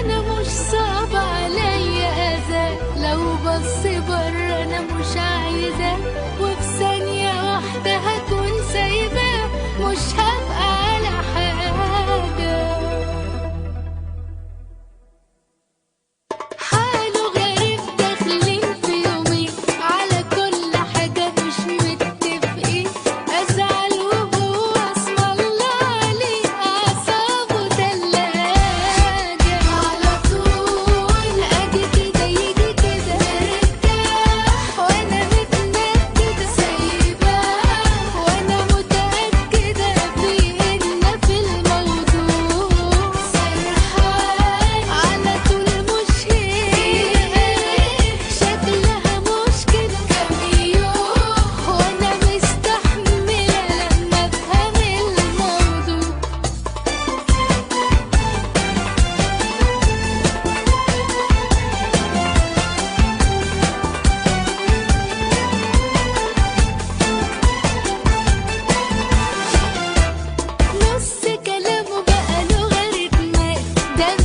انا مش صعب عليا اذى، لو بص بره انا مش عايزاه، وفي ثانية واحدة هكون سايباه، مش هبقى على حاجة. حاله غريب داخلين في يومين، على كل حاجة مش متفقين، أزعل وهو اسم الله عليه أعصابه تلاجة، على طول أجي كده يجي كده مرتاح، وأنا متنكدة سايباه، وأنا متأكدة بإن في الموضوع سرحان، على طول مش هي شكلها مش كده، كام يوم وأنا مستحملة لما أفهم الموضوع. نص كلامه بقى له غير دماغ، ده